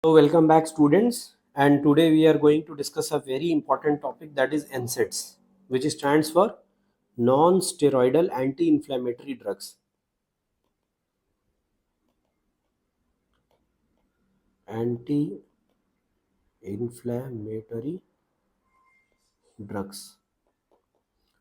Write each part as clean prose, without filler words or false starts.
So welcome back students, and today we are going to discuss a very important topic, that is NSAIDs, which stands for non-steroidal anti-inflammatory drugs. Anti-inflammatory drugs.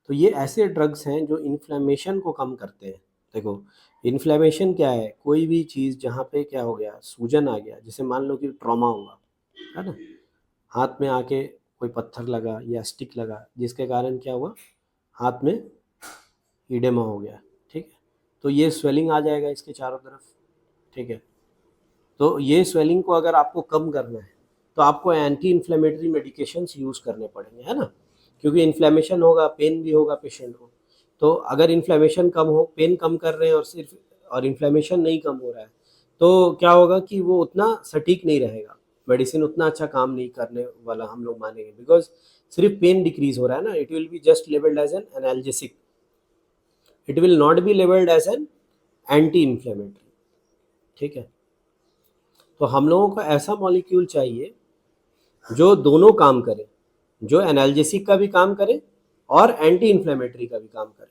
तो ये ऐसे drugs हैं जो inflammation को कम करते हैं। देखो, inflammation क्या है? कोई भी चीज़ जहाँ पे क्या हो गया, सूजन आ गया, जैसे मान लो कि ट्रॉमा हुआ, है ना, हाथ में आके कोई पत्थर लगा या स्टिक लगा, जिसके कारण क्या हुआ, हाथ में ईडेमा हो गया। ठीक है, तो ये स्वेलिंग आ जाएगा इसके चारों तरफ। ठीक है, तो ये स्वेलिंग को अगर आपको कम करना है तो आपको एंटी इन्फ्लेमेटरी मेडिकेशंस यूज़ करने पड़ेंगे, है ना, क्योंकि इन्फ्लेमेशन होगा, पेन भी होगा पेशेंट को। तो अगर इन्फ्लेमेशन कम हो, पेन कम कर रहे हैं और सिर्फ और इन्फ्लेमेशन नहीं कम हो रहा है, तो क्या होगा कि वो उतना सटीक नहीं रहेगा, मेडिसिन उतना अच्छा काम नहीं करने वाला हम लोग मानेंगे, बिकॉज सिर्फ पेन डिक्रीज हो रहा है ना, it will be just labelled as an analgesic, it will not be labelled as an anti inflammatory. ठीक है, तो हम लोगों को ऐसा मॉलिक्यूल चाहिए जो दोनों काम करे, जो एनाल्जेसिक का भी काम करे और एंटी इन्फ्लेमेटरी का भी काम करे।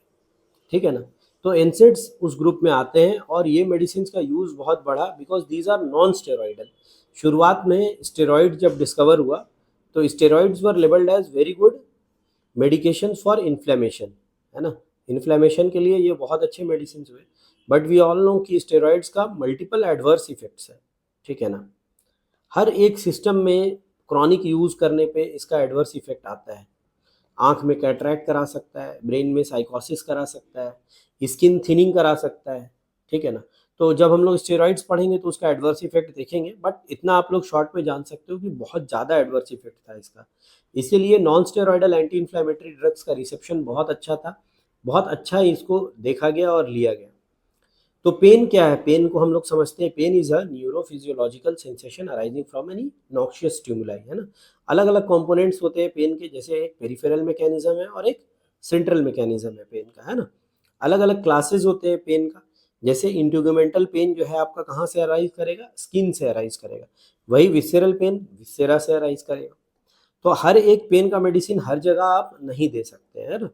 ठीक है ना, तो एनसेड्स उस ग्रुप में आते हैं और ये मेडिसिन का यूज बहुत बढ़ा, because these are non steroidal. शुरुआत में स्टेरॉइड जब डिस्कवर हुआ तो steroids were labelled as very good medication for inflammation, है ना, इन्फ्लेमेशन के लिए ये बहुत अच्छे मेडिसिन हुए। बट वी ऑल नो कि स्टेरॉइड्स का मल्टीपल एडवर्स इफेक्ट्स है। ठीक है ना, हर एक सिस्टम में क्रॉनिक यूज करने पे इसका एडवर्स इफेक्ट आता है। आंख में कैटरैक्ट करा सकता है, ब्रेन में साइकोसिस करा सकता है, स्किन थिनिंग करा सकता है। ठीक है ना, तो जब हम लोग स्टेरॉइड्स पढ़ेंगे तो उसका एडवर्स इफेक्ट देखेंगे, बट इतना आप लोग शॉर्ट में जान सकते हो कि बहुत ज़्यादा एडवर्स इफेक्ट था इसका। इसीलिए non steroidal anti inflammatory drugs का रिसेप्शन बहुत अच्छा था, बहुत अच्छा इसको देखा गया और लिया गया। तो पेन क्या है? पेन को हम लोग समझते हैं, pain is a neurophysiological sensation arising from any noxious stimuli, है ना। अलग अलग कंपोनेंट्स होते हैं पेन के, जैसे एक पेरिफेरल मैकेनिज्म है और एक सेंट्रल मैकेनिज्म है पेन का, है ना। अलग अलग क्लासेस होते हैं पेन का, जैसे इंट्यूगमेंटल पेन जो है आपका कहाँ से अराइज करेगा? स्किन से अराइज करेगा। वही विसरल पेन विसेरा से अराइज करेगा। तो हर एक पेन का मेडिसिन हर जगह आप नहीं दे सकते, है ना।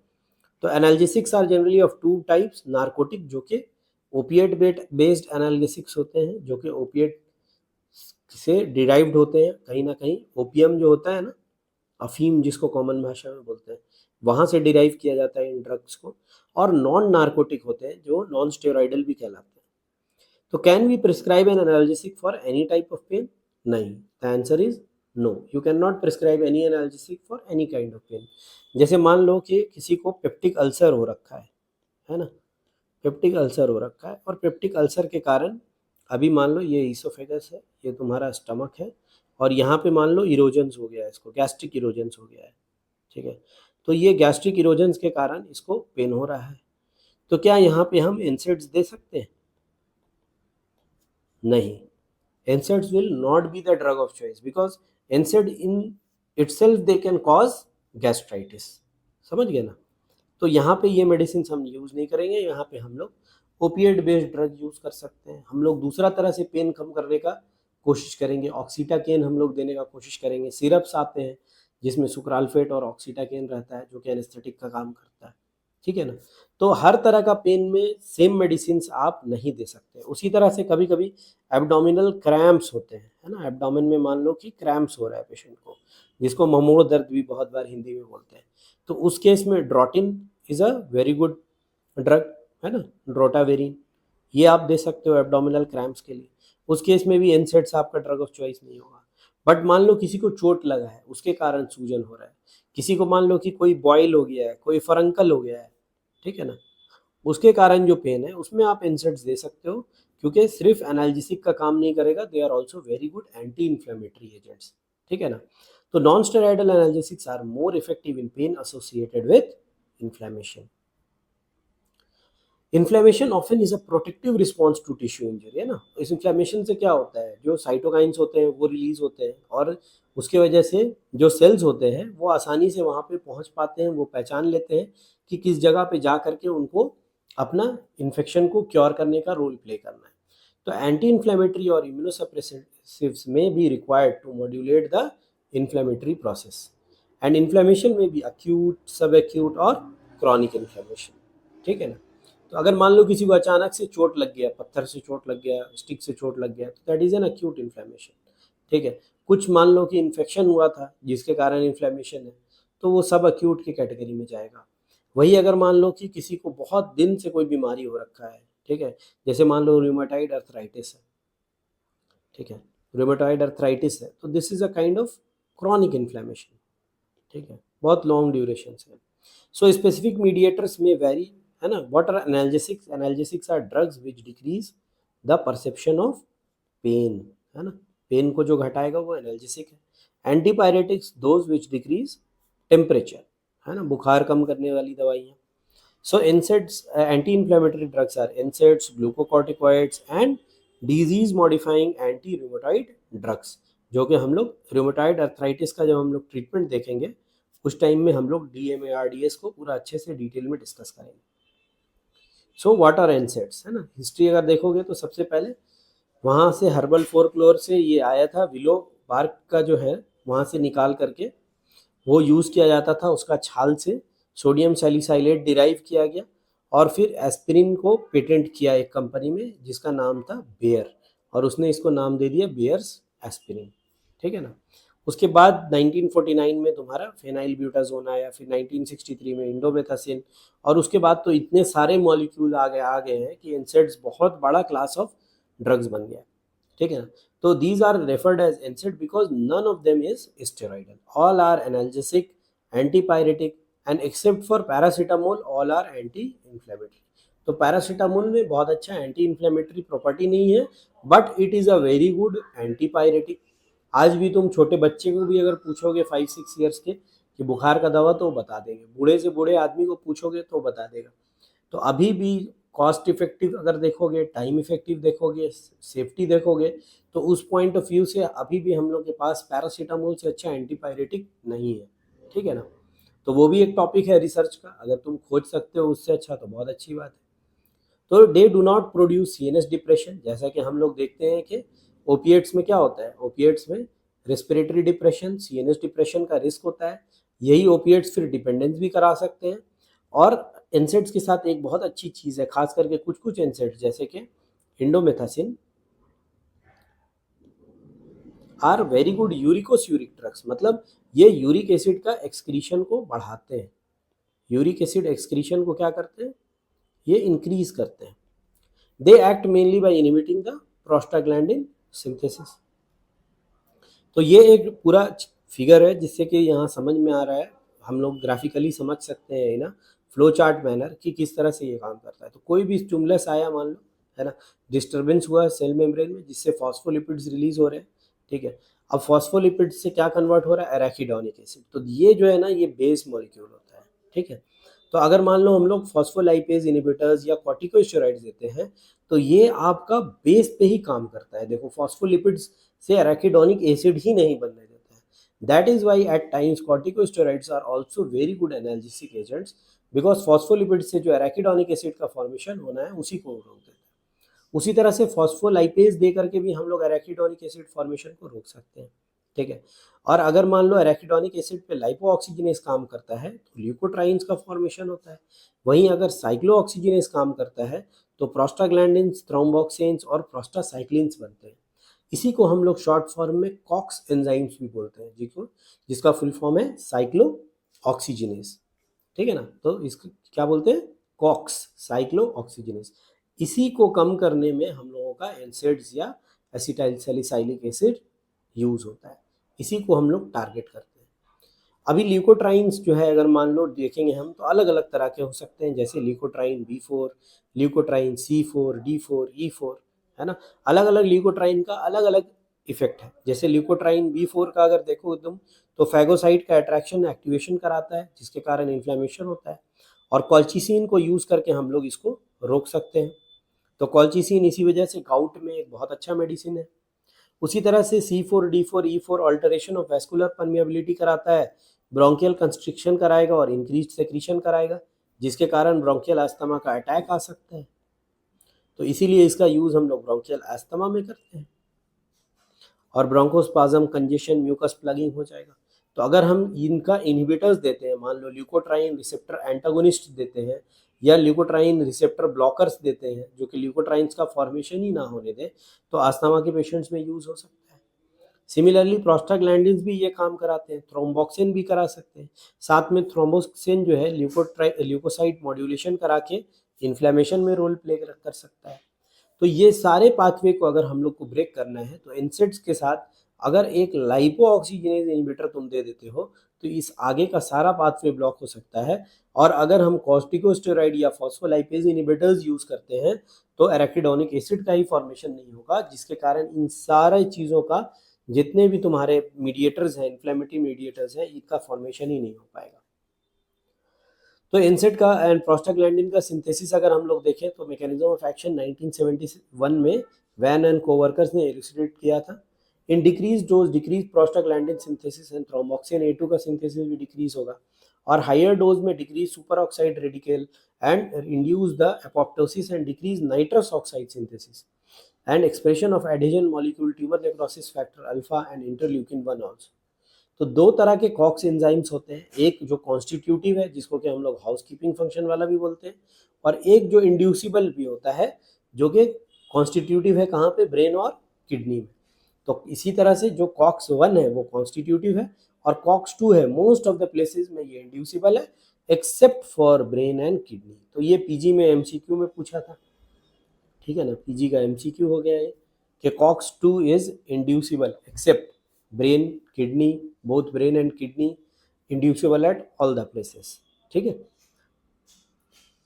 तो analgesics are generally of two types, narcotic जो कि ओपिएट बेस्ड एनाल्जेसिक्स होते हैं, जो कि ओपिएट से डिराइव्ड होते हैं, कहीं ना कहीं ओपियम जो होता है ना, अफीम जिसको कॉमन भाषा में बोलते हैं, वहाँ से डिराइव किया जाता है इन ड्रग्स को। और नॉन नार्कोटिक होते हैं जो नॉन स्टेरॉइडल भी कहलाते हैं। तो can we prescribe an analgesic for any type of pain? नहीं, the answer is no, you can not prescribe any analgesic for any kind of pain. जैसे मान लो कि किसी को पेप्टिक अल्सर हो रखा है ना, पेप्टिक अल्सर हो रखा है, और पेप्टिक अल्सर के कारण अभी मान लो ये ईसोफेगस है, ये तुम्हारा स्टमक है, और यहाँ पे मान लो इरोजन्स हो गया है, इसको गैस्ट्रिक इरोजन्स हो गया है। ठीक है, तो ये गैस्ट्रिक इरोजन्स के कारण इसको पेन हो रहा है। तो क्या यहाँ पे हम एनसेड्स दे सकते हैं? नहीं, NSAIDs will not be the drug of choice because NSAID in itself they can cause gastritis। समझ गए ना, तो यहाँ पे ये मेडिसिन हम यूज नहीं करेंगे, यहाँ पे हम लोग ओपिएट बेस्ड ड्रग यूज कर सकते हैं। हम लोग दूसरा तरह से पेन कम करने का कोशिश करेंगे, ऑक्सीटाकेन हम लोग देने का कोशिश करेंगे। सिरप्स आते हैं जिसमें सुक्रालफेट और ऑक्सीटाकेन रहता है, जो कि एनेस्थेटिक का काम करता है। ठीक है ना, तो हर तरह का पेन में सेम मेडिसिन आप नहीं दे सकते। उसी तरह से कभी कभी एब्डोमिनल क्रैम्प्स होते हैं, है ना, एब्डोमेन में मान लो कि क्रैम्प्स हो रहा है पेशेंट को, जिसको ममोड़ दर्द भी बहुत बार हिंदी में बोलते हैं। तो उस केस में Drotin is a very good drug, है ना, ड्रोटावेरिन, ये आप दे सकते हो एब्डोमिनल क्रैम्प्स के लिए। उस केस में भी एनसेड्स आपका ड्रग ऑफ चॉइस नहीं होगा। बट मान लो किसी को चोट लगा है, उसके कारण सूजन हो रहा है, किसी को मान लो कि कोई बॉयल हो गया है, कोई फरंकल हो गया है, ठीक है ना, उसके कारण जो पेन है उसमें आप एनसेड्स दे सकते हो, क्योंकि सिर्फ एनाल्जेसिक का काम नहीं करेगा, they are also very good anti inflammatory agents. ठीक है ना, तो non steroidal analgesics are more effective in pain associated with inflammation. Inflammation often is a protective response to tissue injury, है ना। इस इन्फ्लेमेशन से क्या होता है, जो साइटोकाइंस होते हैं वो रिलीज होते हैं, और उसके वजह से जो सेल्स होते हैं वो आसानी से वहाँ पे पहुँच पाते हैं, वो पहचान लेते हैं कि किस जगह पे जा करके उनको अपना इन्फेक्शन को क्योर करने का रोल प्ले करना है। तो एंटी इन्फ्लेमेटरी और इम्यूनोसप्रेसिव्स में be required to modulate the inflammatory process and inflammation में भी अक्यूट, सब एक्यूट और क्रॉनिक इन्फ्लेमेशन, ठीक है ना। तो अगर मान लो किसी को अचानक से चोट लग गया, पत्थर से चोट लग गया, स्टिक से चोट लग गया, तो that is an acute inflammation, ठीक है। कुछ मान लो कि इन्फेक्शन हुआ था जिसके कारण इन्फ्लेमेशन है, तो वो सब अक्यूट की कैटेगरी में जाएगा। वही अगर मान लो कि किसी को बहुत दिन से कोई बीमारी हो रखा है, ठीक है, जैसे मान लो रूमेटाइड अर्थराइटिस है, ठीक है, रूमेटाइड अर्थराइटिस है, तो this is a kind of chronic inflammation, ठीक है, बहुत लॉन्ग ड्यूरेशन है। सो स्पेसिफिक मीडिएटर्स में वेरी, है ना। What are analgesics? Analgesics are drugs which decrease the perception of pain, है ना, पेन को जो घटाएगा वो एनाल्जेसिक है। Antipyretics those which decrease temperature, है ना, बुखार कम करने वाली दवाइयाँ। So NSAIDs, anti-inflammatory drugs are NSAIDs, glucocorticoids and disease modifying anti-rheumatoid drugs, जो कि हम लोग रूमेटॉइड अर्थराइटिस का जब हम लोग ट्रीटमेंट देखेंगे उस टाइम में हम लोग DMARDS को पूरा अच्छे से डिटेल में डिस्कस करेंगे। सो व्हाट आर NSAIDs, है ना। हिस्ट्री अगर देखोगे तो सबसे पहले वहाँ से हर्बल फोरक्लोर से ये आया था, विलो बार्क का जो है वहाँ से निकाल करके वो यूज़ किया जाता था, उसका छाल से सोडियम सैलिसाइलेट डिराइव किया गया और फिर एस्पिरिन को पेटेंट किया एक कंपनी में जिसका नाम था बेयर, और उसने इसको नाम दे दिया बेयर्स एस्पिरिन, ठीक है ना। उसके बाद 1949 में तुम्हारा फेनाइल ब्यूटाजोन आया, फिर 1963 में इंडोमेथासिन, और उसके बाद तो इतने सारे मॉलिक्यूल आ गए हैं कि एनसेड्स बहुत बड़ा क्लास ऑफ ड्रग्स बन गया, ठीक है ना। तो these are referred as NSAID because none of them is steroidal. All are analgesic, antipyretic, and except for paracetamol, all are anti-inflammatory. तो पैरासीटामोल में बहुत अच्छा एंटी इन्फ्लेमेटरी प्रॉपर्टी नहीं है, but it is a very good antipyretic. आज भी तुम छोटे बच्चे को भी अगर पूछोगे 5-6 ईयर्स के कि बुखार का दवा, तो बता देंगे। बूढ़े से बूढ़े आदमी को पूछोगे तो बता देगा। तो अभी भी कॉस्ट इफेक्टिव अगर देखोगे, टाइम इफेक्टिव देखोगे, सेफ्टी देखोगे, तो उस पॉइंट ऑफ व्यू से अभी भी हम लोग के पास पैरासीटामोल से अच्छा एंटीपायरेटिक नहीं है, ठीक है ना। तो वो भी एक टॉपिक है रिसर्च का, अगर तुम खोज सकते हो उससे अच्छा तो बहुत अच्छी बात है। तो they do not produce CNS depression, जैसा कि हम लोग देखते हैं कि ओपिएट्स में क्या होता है, ओपिएट्स में रेस्पिरेटरी डिप्रेशन, सीएनएस डिप्रेशन का रिस्क होता है। यही ओपिएट्स फिर डिपेंडेंस भी करा सकते हैं। और एनसेड्स के साथ एक बहुत अच्छी चीज़ है, खास करके कुछ कुछ एनसेड्स जैसे कि indomethacin are very good uricosuric drugs, मतलब ये यूरिक एसिड का एक्सक्रीशन को बढ़ाते हैं। यूरिक एसिड एक्सक्रीशन को क्या करते हैं, ये इंक्रीज करते हैं। They act mainly by inhibiting the prostaglandin synthesis. तो ये एक पूरा फिगर है जिससे कि यहाँ समझ में आ रहा है, हम लोग ग्राफिकली समझ सकते हैं ना, फ्लो चार्ट मैनर कि किस तरह से ये काम करता है। तो कोई भी स्टिमुलस आया मान लो, है ना, डिस्टर्बेंस हुआ सेल मेम्ब्रेन में जिससे फॉस्फोलिपिड्स रिलीज हो रहे हैं, ठीक है। अब फॉस्फोलिपिड्स से क्या कन्वर्ट हो रहा है, एराकिडोनिक एसिड। तो ये जो है ना, ये बेस मॉलिक्यूल होता है, ठीक है। तो अगर मान लो हम लोग फॉस्फोलाइपेज इनहिबिटर्स या कॉर्टिकोस्टेरॉइड्स देते हैं, तो ये आपका बेस पे ही काम करता है। देखो फॉस्फोलिपिड्स से एराकिडोनिक एसिड ही नहीं बनने देता है। That is why at times corticosteroids are also very good analgesic agents, because phospholipids से जो एराकिडोनिक एसिड का फॉर्मेशन होना है उसी को रोक देता है। उसी तरह से फॉस्फोलाइपेज दे करके भी हम लोग एराकिडोनिक एसिड फॉर्मेशन को रोक सकते हैं, ठीक है। और अगर मान लो एराकिडोनिक एसिड पे लाइपोऑक्सीजिनेज काम करता है तो ल्यूकोट्राइन्स का फॉर्मेशन होता है। वहीं अगर साइक्लोऑक्सीजिनेज काम करता है तो प्रोस्टाग्लैंडिन्स, थ्रोम्बोक्सिन्स और प्रोस्टासाइक्लिन्स बनते हैं। इसी को हम लोग शॉर्ट फॉर्म में कॉक्स एंजाइम्स भी बोलते हैं, जिसका फुल फॉर्म है साइक्लो ऑक्सीजिनेज, ठीक है ना। तो इसको क्या बोलते हैं, कॉक्स, साइक्लो ऑक्सीजिनेज। इसी को कम करने में हम लोगों का एनसेड्स या एसिटाइल सैलिसाइलिक एसिड यूज होता है, इसी को हम लोग टारगेट करते हैं। अभी ल्यूकोट्राइन्स जो है अगर मान लो देखेंगे हम, तो अलग अलग तरह के हो सकते हैं, जैसे leukotriene B4, leukotriene C4, D4, E4, है ना। अलग अलग ल्यूकोट्राइन का अलग अलग इफेक्ट है। जैसे ल्यूकोट्राइन B4 का अगर देखो तुम, तो फैगोसाइट का अट्रैक्शन एक्टिवेशन कराता है जिसके कारण इन्फ्लेमेशन होता है, और कॉल्चिसिन को यूज करके हम लोग इसको रोक सकते हैं। तो कॉल्चिसिन इसी वजह से गाउट में एक बहुत अच्छा मेडिसिन है। उसी तरह से C4, D4, E4 alteration of vascular permeability कराता है, ब्रोंकियल कंस्ट्रिक्शन कराएगा और इंक्रीज्ड सेक्रीशन कराएगा, जिसके कारण ब्रोंकियल अस्थमा का अटैक आ सकता है। तो इसीलिए इसका यूज़ हम लोग ब्रोंकियल अस्थमा में करते हैं। और ब्रोंकोस्पाज्म, कंजेशन, म्यूकस प्लगिंग हो जाएगा। तो अगर हम इनका इनहिबिटर्स देते हैं, मान लो ल्यूकोट्राइन रिसेप्टर एंटागोनिस्ट देते हैं या ल्यूकोट्राइन रिसेप्टर ब्लॉकर्स देते हैं जो कि ल्यूकोट्राइन्स का फॉर्मेशन ही ना होने दें, तो अस्थमा के पेशेंट्स में यूज़ हो सकता है। सिमिलरली प्रोस्टाग्लैंडिन्स भी ये काम कराते हैं, थ्रोम्बोक्सिन भी करा सकते हैं। साथ में थ्रोम्बोक्सिन जो है ल्यूकोसाइट मॉड्यूलेशन करा के इन्फ्लेमेशन में रोल प्ले कर सकता है। तो ये सारे पाथवे को अगर हम लोग को ब्रेक करना है तो एनसेड्स के साथ अगर एक लाइपो ऑक्सीजनेज इनहिबिटर तुम दे देते हो तो इस आगे का सारा पाथवे ब्लॉक हो सकता है। और अगर हम कॉर्टिकोस्टेरॉइड या फॉस्फोलाइपेज इनहिबिटर्स यूज करते हैं तो एराकिडोनिक एसिड का ही फॉर्मेशन नहीं होगा, जिसके कारण इन सारे चीज़ों का जितने भी तुम्हारे मीडिएटर्स हैं, इन्फ्लेमेटरी मीडिएटर्स हैं, इनका फॉर्मेशन ही नहीं हो पाएगा। तो एनसेड का एंड प्रोस्टाग्लैंडिन का सिंथेसिस अगर हम लोग देखें तो मैकेनिज्म ऑफ एक्शन 1971 में वैन एंड कोवर्कर्स ने एलुसिडेट किया था। In decrease dose decrease prostaglandin synthesis and thromboxane A2 का सिंथेसिस भी डिक्रीज होगा। और हायर डोज में decrease super oxide radical and induce the apoptosis and decrease nitrous oxide synthesis and expression of adhesion molecule tumour necrosis factor alpha and interleukin 1 also. तो दो तरह के COX enzymes होते हैं, एक जो कॉन्स्टिट्यूटिव है जिसको कि हम लोग हाउसकीपिंग फंक्शन वाला भी बोलते हैं, और एक जो इंड्यूसिबल भी होता है जो कि कॉन्स्टिट्यूटिव है कहाँ पे, ब्रेन और किडनी में। तो इसी तरह से जो कॉक्स 1 है वो कॉन्स्टिट्यूटिव है और कॉक्स 2 है मोस्ट ऑफ द प्लेसेस में ये इंड्यूसिबल है except for brain and kidney. तो ये पीजी में एमसीक्यू में पूछा था, ठीक है ना, पीजी का एमसीक्यू हो गया ये कि COX 2 is inducible except brain kidney, both brain and kidney inducible at all the places, ठीक है।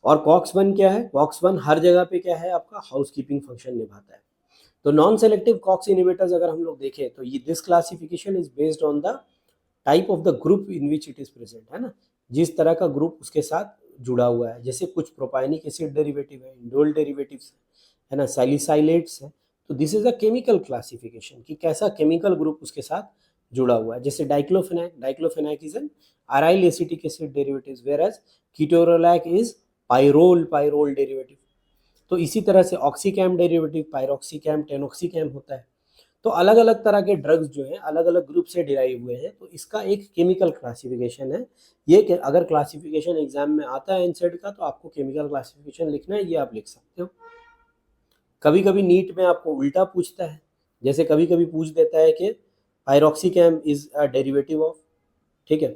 और कॉक्स 1 क्या है, कॉक्स 1 हर जगह पे क्या है आपका हाउसकीपिंग फंक्शन निभाता है। तो नॉन सेलेक्टिव कॉक्स इनहिबिटर्स अगर हम लोग देखें तो ये this classification is based on the type of the group in which it is present, है ना, जिस तरह का ग्रुप उसके साथ जुड़ा हुआ है। जैसे कुछ प्रोपाइनिक एसिड डेरिवेटिव है, इंडोल डेरिवेटिव्स है ना, सैलिसाइलेट्स है। तो this is a chemical classification कि कैसा केमिकल ग्रुप उसके साथ जुड़ा हुआ है। जैसे diclofenac is an aryl acetic acid derivative, whereas ketorolac is pyrrole derivative. तो इसी तरह से ऑक्सीकैम डेरिवेटिव पायरोक्सीकैम, टेनोक्सीकैम होता है। तो अलग अलग तरह के ड्रग्स जो हैं अलग अलग ग्रुप से डिराइव हुए हैं, तो इसका एक केमिकल क्लासिफिकेशन है। ये कि अगर क्लासिफिकेशन एग्जाम में आता है एनसेड का तो आपको केमिकल क्लासिफिकेशन लिखना है, ये आप लिख सकते हो। कभी कभी नीट में आपको उल्टा पूछता है, जैसे कभी कभी पूछ देता है कि पायरोक्सीकैम इज अ डेरिवेटिव ऑफ, ठीक है,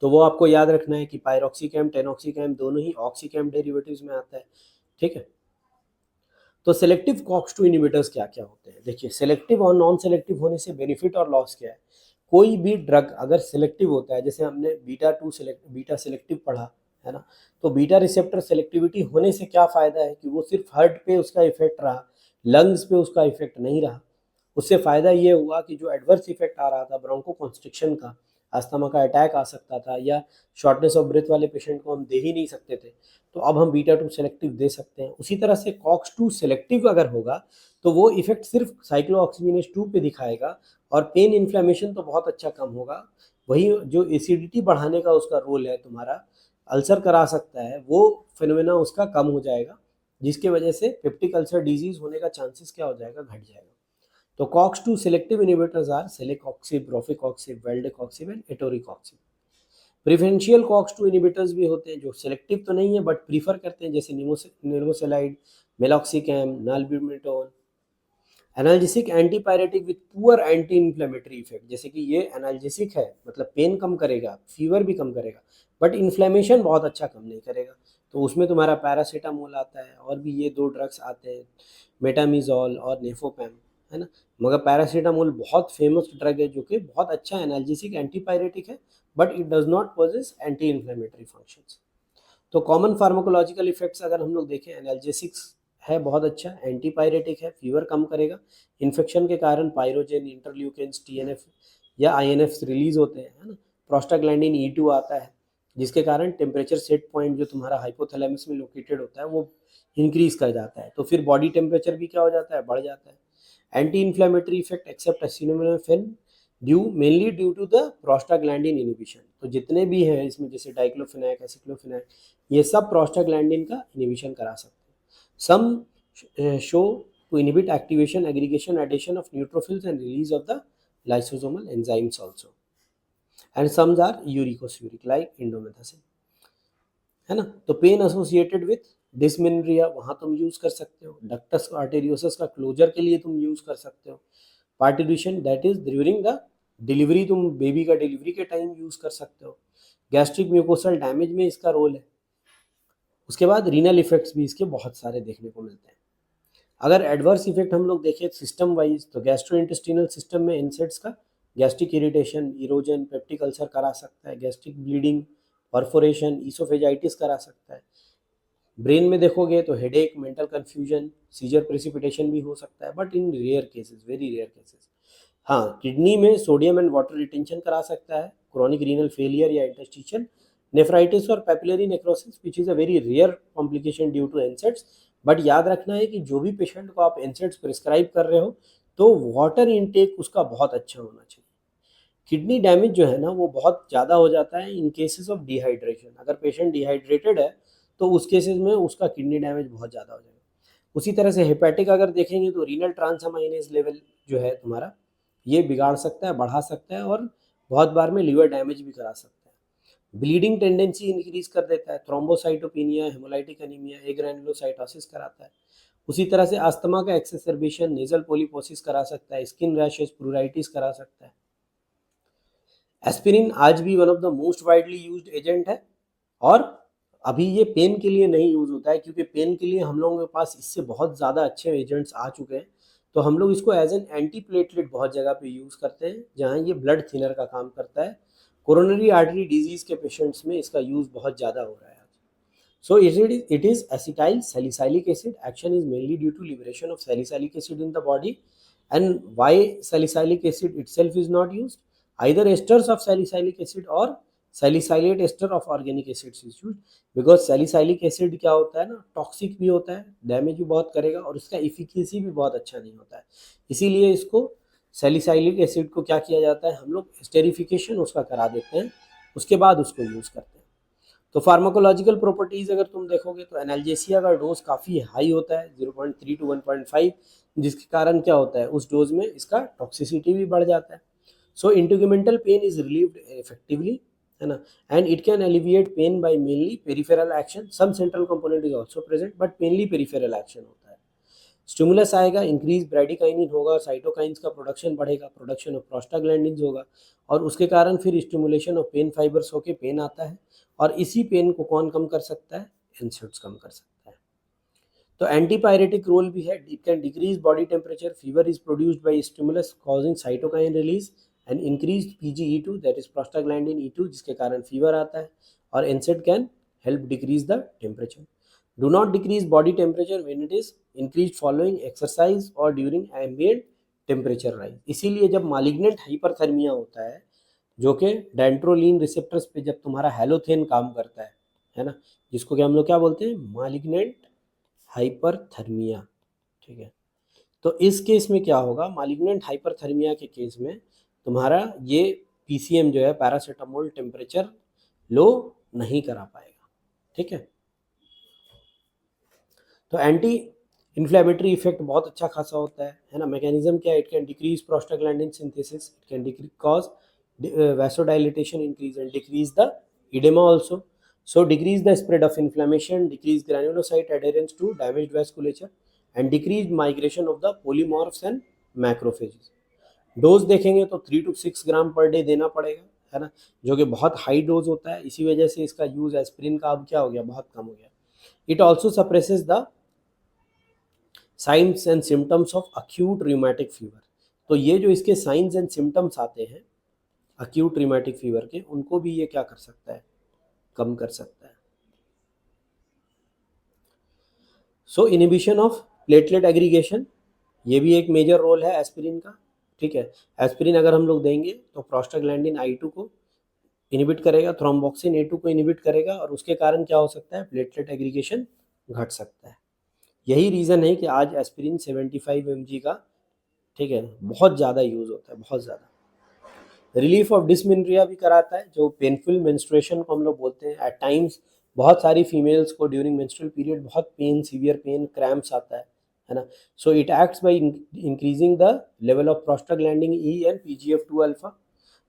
तो वो आपको याद रखना है कि पायरोक्सीकैम टेनोक्सीकैम दोनों ही ऑक्सीकैम डेरिवेटिव्स में आता है, ठीक है। तो सेलेक्टिव कॉक्स 2 इनहिबिटर्स क्या क्या होते हैं, देखिए सेलेक्टिव और नॉन सेलेक्टिव होने से बेनिफिट और लॉस क्या है। कोई भी ड्रग अगर सेलेक्टिव होता है, जैसे हमने बीटा सेलेक्टिव पढ़ा है ना, तो बीटा रिसेप्टर सेलेक्टिविटी होने से क्या फ़ायदा है कि वो सिर्फ हार्ट पे उसका इफेक्ट रहा, लंग्स पे उसका इफेक्ट नहीं रहा। उससे फ़ायदा ये हुआ कि जो एडवर्स इफेक्ट आ रहा था ब्रोंको कॉन्स्ट्रिक्शन का, अस्थमा का अटैक आ सकता था या शॉर्टनेस ऑफ ब्रेथ वाले पेशेंट को हम दे ही नहीं सकते थे, तो अब हम बीटा 2 सेलेक्टिव दे सकते हैं। उसी तरह से कॉक्स 2 सेलेक्टिव अगर होगा तो वो इफेक्ट सिर्फ साइक्लोऑक्सीजिनेज 2 पे दिखाएगा और पेन इन्फ्लेमेशन तो बहुत अच्छा कम होगा। वही जो एसिडिटी बढ़ाने का उसका रोल है, तुम्हारा अल्सर करा सकता है, वो फिनोमेना उसका कम हो जाएगा, जिसके वजह से पेप्टिक अल्सर डिजीज होने का चांसेस क्या हो जाएगा, घट जाएगा। तो COX-2 selective inhibitors are celecoxib, rofecoxib, valdecoxib and etoricoxib। Preferential COX-2 inhibitors भी होते हैं जो सेलेक्टिव तो नहीं है बट प्रीफर करते हैं, जैसे nimesulide, meloxicam, nabumetone. Analgesic antipyretic with poor anti inflammatory effect, जैसे कि ये एनाल्जेसिक है मतलब पेन कम करेगा, फीवर भी कम करेगा, बट इन्फ्लेमेशन बहुत अच्छा कम नहीं करेगा। तो उसमें तुम्हारा पैरासीटामोल आता है और भी ये दो ड्रग्स आते हैं, मेटामिजोल और नेफोपैम, है ना। मगर पैरासीटामोल बहुत फेमस ड्रग है जो कि बहुत अच्छा एनाल्जेसिक एंटीपायरेटिक है, but it does not possess anti inflammatory functions. तो कॉमन फार्माकोलॉजिकल इफेक्ट्स अगर हम लोग देखें, एनाल्जेसिक्स है बहुत अच्छा, एंटीपायरेटिक है, फीवर कम करेगा, इन्फेक्शन के कारण पायरोजेन, इंटरल्यूकिन्स, टीएनएफ या आईएनएफ रिलीज होते हैं, है ना। प्रोस्टाग्लैंडिन E2 आता है जिसके कारण टेम्परेचर सेट पॉइंट जो तुम्हारा हाइपोथैलेमस में लोकेटेड होता है वो इंक्रीज कर जाता है, तो फिर बॉडी टेम्परेचर भी क्या हो जाता है, बढ़ जाता है। Anti inflammatory effect except acetaminophen mainly due to the prostaglandin inhibition. तो जितने भी हैं इसमें जैसे डाइक्लोफेनाक, एसिक्लोफेनाक, ये सब प्रोस्टाग्लैंडिन का इनिबिशन करा सकते हैं। सम show to inhibit activation, aggregation, addition of neutrophils and release of the lysosomal enzymes also. And some are uricosuric like indomethacin, है ना। तो पेन एसोसिएटेड विथ डिसमेनोरिया वहाँ तुम यूज कर सकते हो। डक्टस आर्टेरियोसस का क्लोजर के लिए तुम यूज कर सकते हो। Parturition that is during the delivery, तुम बेबी का डिलीवरी के टाइम यूज कर सकते हो। गैस्ट्रिक म्यूकोसल डैमेज में इसका रोल है। उसके बाद रीनल इफेक्ट्स भी इसके बहुत सारे देखने को मिलते हैं। अगर एडवर्स इफेक्ट हम लोग देखें सिस्टम वाइज, तो गैस्ट्रोइंटेस्टिनल सिस्टम में इंसेक्ट्स का gastric irritation, erosion, peptic ulcer करा सकता है, गैस्ट्रिक ब्लीडिंग, परफोरेशन, ईसोफेजाइटिस करा सकता है। ब्रेन में देखोगे तो headache, mental confusion, seizure precipitation भी हो सकता है, but in rare cases, very rare cases. हाँ, किडनी में सोडियम एंड वाटर रिटेंशन करा सकता है, क्रोनिक रीनल फेलियर या इंटरस्टिशियल नेफ्राइटिस और papillary necrosis which is a very rare complication due to NSAIDs. But याद रखना है कि जो भी पेशेंट को आप एनसेट्स प्रिस्क्राइब कर रहे हो तो वाटर इनटेक उसका बहुत अच्छा होना चाहिए। किडनी डैमेज जो है ना वो बहुत ज़्यादा हो जाता है इन केसेस ऑफ डिहाइड्रेशन। अगर पेशेंट डिहाइड्रेटेड है तो उस केसेस में उसका किडनी डैमेज बहुत ज़्यादा हो जाएगा। उसी तरह से हेपेटिक अगर देखेंगे तो रीनल ट्रांसअमाइनेज लेवल जो है तुम्हारा ये बिगाड़ सकता है, बढ़ा सकता है और बहुत बार में लीवर डैमेज भी करा सकता है। ब्लीडिंग टेंडेंसी इंक्रीज कर देता है, थ्रोम्बोसाइटोपिनिया, हेमोलाइटिक एनीमिया, एग्रेनुलोसाइटोसिस कराता है। उसी तरह से अस्थमा का एक्सेसरबेशन, नेजल पोलिपोसिस करा सकता है, स्किन रैशेस, प्लूराइटिस करा सकता है। एस्पिरिन आज भी one of the most widely used agent है और अभी ये पेन के लिए नहीं यूज होता है क्योंकि पेन के लिए हम लोगों के पास इससे बहुत ज़्यादा अच्छे एजेंट्स आ चुके हैं। तो हम लोग इसको एज एन एंटी प्लेटलेट बहुत जगह पे यूज़ करते हैं जहाँ ये ब्लड थिनर का काम करता है। कोरोनरी आर्टरी डिजीज़ के पेशेंट्स में इसका यूज़ बहुत ज़्यादा हो रहा है। So it is acetyl salicylic acid. Action is mainly due to liberation of salicylic acid in the body. And why salicylic acid itself is not used? Either esters of salicylic acid or salicylate ester of organic acids is used. Because salicylic acid क्या होता है ना, toxic भी होता है, damage भी बहुत करेगा और उसका इफिकेसी भी बहुत अच्छा नहीं होता है। इसीलिए इसको सैलिसाइलिक एसिड को क्या किया जाता है, हम लोग स्टेरिफिकेशन उसका करा देते हैं, उसके बाद उसको यूज़ करते हैं। तो फार्माकोलॉजिकल प्रॉपर्टीज़ अगर तुम देखोगे तो एनाल्जेसिया का डोज काफ़ी हाई होता है 0.3 to 1.5, जिसके कारण क्या होता है उस डोज में इसका टॉक्सिसिटी भी बढ़ जाता है। So integumental pain is relieved effectively, है ना, and it can alleviate pain by mainly peripheral action. Some central component is also present but mainly peripheral action होता है। स्टिमुलस आएगा, इंक्रीज ब्रैडिकाइनिन होगा, साइटोकाइंस का प्रोडक्शन बढ़ेगा, प्रोडक्शन ऑफ प्रोस्टाग्लैंडिन्स होगा और उसके कारण फिर स्टिमुलेशन ऑफ पेन फाइबर्स होके पेन आता है और इसी पेन को कौन कम कर सकता है, इंसेक्ट्स कम कर सकता है। तो एंटीपायरेटिक रोल भी है, it can decrease body temperature, fever is produced by stimulus causing cytokine release and increase PGE2 that is prostaglandin E2 जिसके कारण फीवर आता है और insect can help decrease the temperature. Do not decrease body temperature when it is increased following exercise or during ambient temperature rise। इसीलिए जब मालिग्नेंट hyperthermia होता है जो कि डेंट्रोलिन रिसेप्टर्स पे जब तुम्हारा हैलोथेन काम करता है ना, जिसको कि हम लोग क्या बोलते हैं, मालिग्नेंट हाइपरथर्मिया, ठीक है। तो इस केस में क्या होगा, मालिग्नेंट हाइपरथर्मिया के केस में तुम्हारा ये PCM जो है पैरासीटामोल टेम्परेचर लो नहीं करा पाएगा, ठीक है। तो एंटी इन्फ्लेमेटरी इफेक्ट बहुत अच्छा खासा होता है ना। मैकेनिज्म क्या है, it can decrease prostaglandin synthesis, it can cause vasodilation increase and decrease the edema also. So decrease the spread of inflammation, decrease granulocyte adherence to damaged vasculature and decrease migration of the polymorphs and macrophages। Dose देखेंगे तो 3 to 6 gram per day देना पड़ेगा, है ना, जो कि बहुत high dose होता है। इसी वजह से इसका यूज एस्पिरिन का अब क्या हो गया, बहुत कम हो गया। It also suppresses the signs and symptoms of acute rheumatic fever. तो ये जो इसके साइंस एंड सिम्टम्स आते हैं अक्यूट रियूमेटिक फीवर के, उनको भी ये क्या कर सकता है, कम कर सकता है। सो इनहिबिशन ऑफ प्लेटलेट एग्रीगेशन, ये भी एक मेजर रोल है एस्पिरिन का, ठीक है। एस्पिरिन अगर हम लोग देंगे तो प्रोस्टाग्लैंडिन I2 को इनहिबिट करेगा, थ्रोम्बोक्सिन A2 को इनहिबिट करेगा और उसके कारण क्या हो सकता है, प्लेटलेट एग्रीगेशन घट सकता है। यही रीज़न है कि आज एस्पिरिन 75 mg का, ठीक है, बहुत ज़्यादा यूज़ होता है, बहुत ज़्यादा। रिलीफ ऑफ डिसमेनोरिया भी कराता है, जो पेनफुल मेंस्ट्रुएशन को हम लोग बोलते हैं। एट टाइम्स बहुत सारी फीमेल्स को ड्यूरिंग मेंस्ट्रुअल पीरियड बहुत पेन, सीवियर पेन, क्रैम्प्स आता है है ना। So it acts by increasing the level of prostaglandin E and PGF two alpha.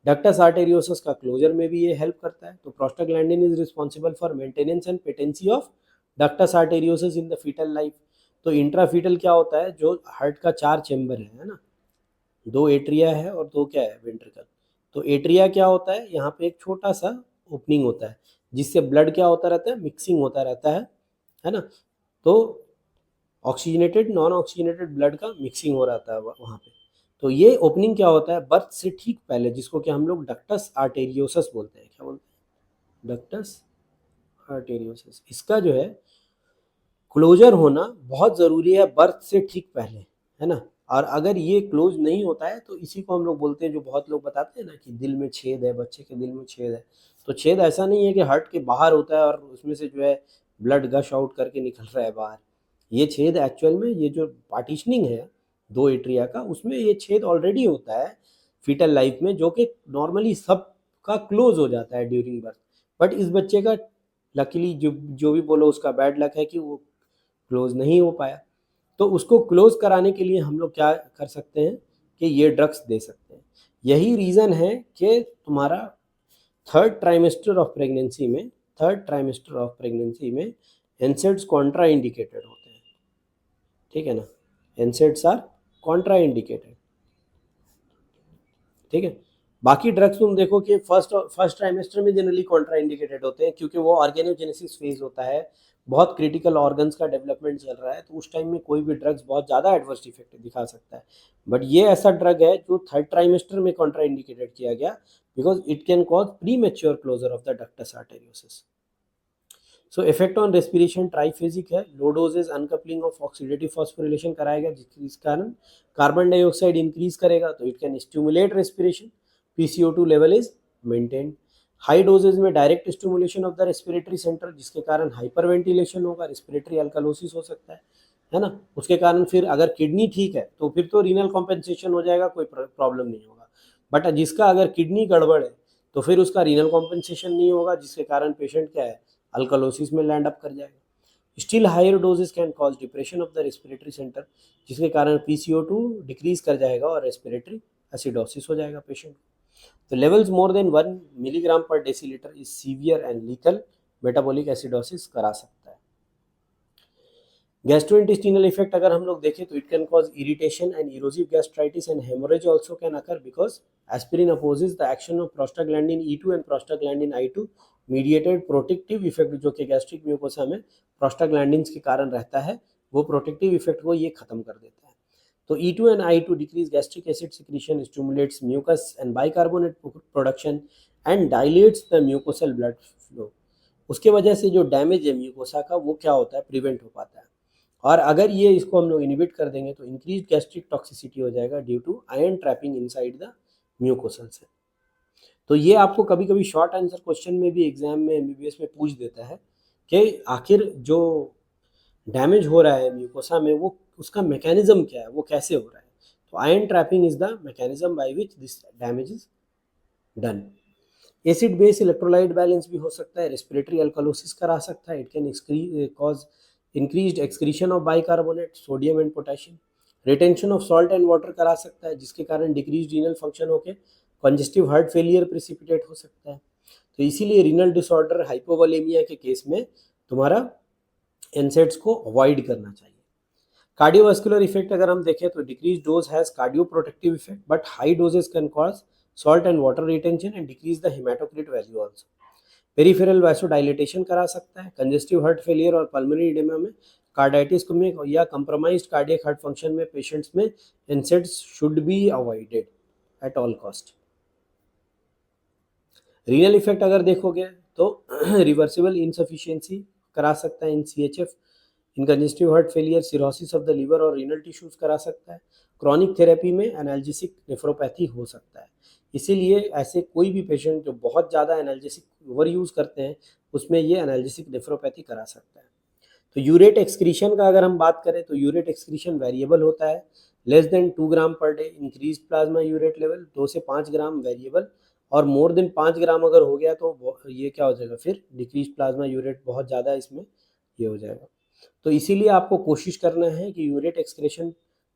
Ductus arteriosus का क्लोजर में भी ये हेल्प करता है। तो prostaglandin is responsible for maintenance and patency of ductus arteriosus in the fetal life. तो intrafetal क्या होता है, जो हार्ट का 4 चेम्बर है ना, 2 एट्रिया है और 2 क्या है, वेंट्रिकल। तो एट्रिया क्या होता है, यहाँ पे एक छोटा सा ओपनिंग होता है जिससे ब्लड क्या होता रहता है, मिक्सिंग होता रहता है ना। तो ऑक्सीजनेटेड नॉन ऑक्सीजनेटेड ब्लड का मिक्सिंग हो रहा था वहाँ पे। तो ये ओपनिंग क्या होता है, बर्थ से ठीक पहले, जिसको कि हम लोग डक्टस आर्टेरियोसस बोलते हैं। क्या बोलते हैं, डक्टस आर्टेरियोसस। इसका जो है क्लोजर होना बहुत ज़रूरी है बर्थ से ठीक पहले, है ना। और अगर ये क्लोज नहीं होता है तो इसी को हम लोग बोलते हैं, जो बहुत लोग बताते हैं ना कि दिल में छेद है, बच्चे के दिल में छेद है। तो छेद ऐसा नहीं है कि हार्ट के बाहर होता है और उसमें से जो है ब्लड गश आउट करके निकल रहा है बाहर। ये छेद एक्चुअल में, ये जो पार्टीशनिंग है 2 एट्रिया का, उसमें ये छेद ऑलरेडी होता है फीटल लाइफ में, जो कि नॉर्मली सब का क्लोज हो जाता है ड्यूरिंग बर्थ। बट इस बच्चे का लकीली, जो भी बोलो उसका बैड लक है कि वो क्लोज नहीं हो पाया। तो उसको क्लोज कराने के लिए हम लोग क्या कर सकते हैं कि ये ड्रग्स दे सकते हैं। यही रीज़न है कि तुम्हारा थर्ड ट्राइमेस्टर ऑफ प्रेगनेंसी में एनसेड्स कॉन्ट्रा इंडिकेटेड होते हैं, ठीक है ना। एनसेड्स आर कॉन्ट्रा इंडिकेटेड, ठीक है। बाकी ड्रग्स तुम देखो कि फर्स्ट ट्राइमेस्टर में जनरली कॉन्ट्रा इंडिकेटेड होते हैं, क्योंकि वो ऑर्गेनोजेनेसिस फेज होता है, बहुत क्रिटिकल ऑर्गन्स का डेवलपमेंट चल रहा है। तो उस टाइम में कोई भी ड्रग्स बहुत ज़्यादा एडवर्स इफेक्ट दिखा सकता है। बट ये ऐसा ड्रग है जो थर्ड ट्राइमेस्टर में कॉन्ट्रा इंडिकेटेड किया गया, because it can cause premature closure of the ductus arteriosus. So effect on respiration triphasic है। Low doses uncoupling of oxidative phosphorylation कराएगा, जिस कारण कार्बन डाइऑक्साइड इंक्रीज करेगा, तो it can stimulate respiration, PCO2 level is maintained. High doses में direct stimulation of the respiratory centre, जिसके कारण hyperventilation होगा, रेस्पिरेटरी अल्कालोसिस हो सकता है ना। उसके कारण फिर अगर किडनी ठीक है तो फिर तो रीनल कॉम्पेंसेशन हो जाएगा, कोई प्रॉब्लम नहीं होगा। बट जिसका अगर किडनी गड़बड़ है तो फिर उसका रीनल कॉम्पेंसेशन नहीं होगा, जिसके कारण पेशेंट क्या है, अल्कालोसिस में लैंड अप कर जाएगा। Still higher doses can cause depression of the respiratory centre, जिसके कारण PCO2 डिक्रीज कर जाएगा और रेस्पिरेटरी एसिडोसिस हो जाएगा पेशेंट। तो लेवल्स मोर देन 1 मिलीग्राम पर decilitre is severe and lethal, metabolic acidosis करा सकता है। गैस्ट्रोइंटेस्टिनल इफेक्ट अगर हम लोग देखें तो it can cause irritation and erosive gastritis and haemorrhage also can occur, because aspirin opposes the action of prostaglandin E2 and prostaglandin I2 mediated protective effect, जो कि गैस्ट्रिक म्यूकोसा में प्रोस्टाग्लैंडिन के कारण रहता है, वो प्रोटेक्टिव इफेक्ट को ये खत्म कर देता है। तो E2 and I2 decrease gastric acid secretion, stimulates mucus and bicarbonate production and dilates the mucosal blood flow। उसके वजह से जो डैमेज है म्यूकोसा का वो क्या होता है, प्रिवेंट हो पाता है। और अगर ये इसको हम लोग इनिबिट कर देंगे तो इंक्रीज गैस्ट्रिक टॉक्सिसिटी हो जाएगा due to iron trapping inside the mucosal से। तो ये आपको कभी कभी शॉर्ट आंसर क्वेश्चन में भी एग्जाम में MBBS में पूछ देता है कि आखिर जो डैमेज हो रहा है म्यूकोसा में वो उसका मैकेनिज्म क्या है, वो कैसे हो रहा है। तो iron trapping is the mechanism by which this damage is done. Acid base electrolyte balance भी हो सकता है, रेस्पिरेटरी अल्कालोसिस करा सकता है, it can cause increased excretion of bicarbonate, sodium and potassium, retention of salt and water करा सकता है, जिसके कारण डिक्रीज रीनल फंक्शन होकर कंजेस्टिव हार्ट फेलियर प्रिसिपिटेट हो सकता है। तो इसीलिए रीनल डिसऑर्डर हाइपोवोलेमिया के केस में तुम्हारा एनसेड्स को अवॉइड करना चाहिए। कार्डियोवास्कुलर इफेक्ट अगर हम देखें तो decrease dose has cardioprotective effect, but high doses can cause salt and water retention and decrease the haematocrit value also. Peripheral vasodilatation करा सकता है, कंजेस्टिव हार्ट फेलियर और पल्मोनरी एडेमा में, कार्डाइटिस में या कंप्रोमाइज्ड कार्डियक हार्ट फंक्शन में patients में NSAIDs should be avoided at all cost. Renal effect अगर देखोगे तो रिवर्सिबल इनसफिशियंसी करा सकता है in CHF, in congestive heart failure, cirrhosis of the liver और रीनल टिश्यूज करा सकता है। क्रॉनिक थेरेपी में एनाल्जेसिक नेफ्रोपैथी हो सकता है। इसीलिए ऐसे कोई भी पेशेंट जो बहुत ज़्यादा एनाल्जेसिक ओवर यूज़ करते हैं उसमें ये एनाल्जेसिक नेफ्रोपैथी करा सकता है। तो यूरेट एक्सक्रीशन का अगर हम बात करें तो यूरेट एक्सक्रीशन वेरिएबल होता है, less than 2 gram per day. Increase plasma urate level 2 से 5 ग्राम वेरिएबल, और मोर देन 5 ग्राम अगर हो गया तो ये क्या हो जाएगा, फिर डिक्रीज प्लाज्मा यूरेट, बहुत ज़्यादा इसमें ये हो जाएगा। तो इसीलिए आपको कोशिश करना है कि यूरेट एक्सक्रेशन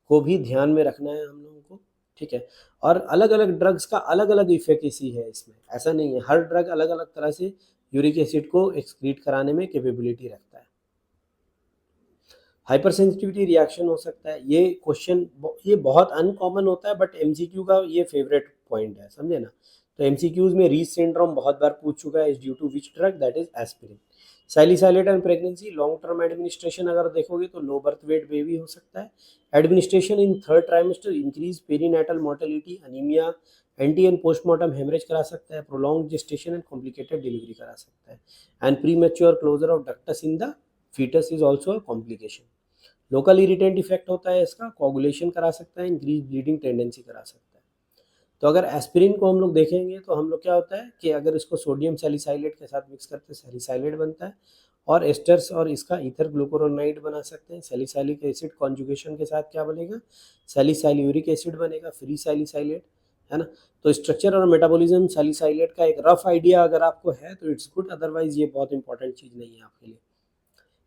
को भी ध्यान में रखना है हम लोगों को, ठीक है। और अलग अलग ड्रग्स का अलग अलग इफेक्सी है इसमें, ऐसा नहीं है, हर ड्रग अलग अलग तरह से यूरिक एसिड को एक्सक्रीट कराने में कैपेबिलिटी रखता है। हाइपर सेंसिटिविटी रिएक्शन हो सकता है, ये क्वेश्चन ये बहुत अनकॉमन होता है, बट एमसीक्यू का ये फेवरेट पॉइंट है, समझे ना। तो एमसीक्यूज में रीच सिंड्रोम बहुत बार पूछ चुका है, is due to which drug, that is aspirin. Salicylate and pregnancy, long term administration अगर देखोगे तो लो बर्थ वेट बेबी हो सकता है। Administration in third trimester increase perinatal mortality, anaemia, ante and postmortem haemorrhage करा सकता है, prolong gestation and complicated delivery करा सकता है, and premature closure of ductus in the foetus is also a complication. Local irritant effect होता है इसका, coagulation करा सकता है, इंक्रीज ब्लीडिंग टेंडेंसी करा सकता है। तो अगर एस्पिरिन को हम लोग देखेंगे तो हम लोग क्या होता है कि अगर इसको सोडियम सैलिसाइलेट के साथ मिक्स करते हैं सैलिसाइलेट बनता है, और एस्टर्स और इसका ईथर ग्लूकुरोनाइड बना सकते हैं। सैलिसाइलिक एसिड कॉन्जुगेशन के साथ क्या बनेगा, सैलिसाइल्यूरिक एसिड बनेगा, फ्री सैलिसाइलेट, है ना। तो स्ट्रक्चर और मेटाबॉलिज्म सैलिसाइलेट का एक रफ आइडिया अगर आपको है तो इट्स गुड, अदरवाइज ये बहुत इंपॉर्टेंट चीज़ नहीं है आपके लिए।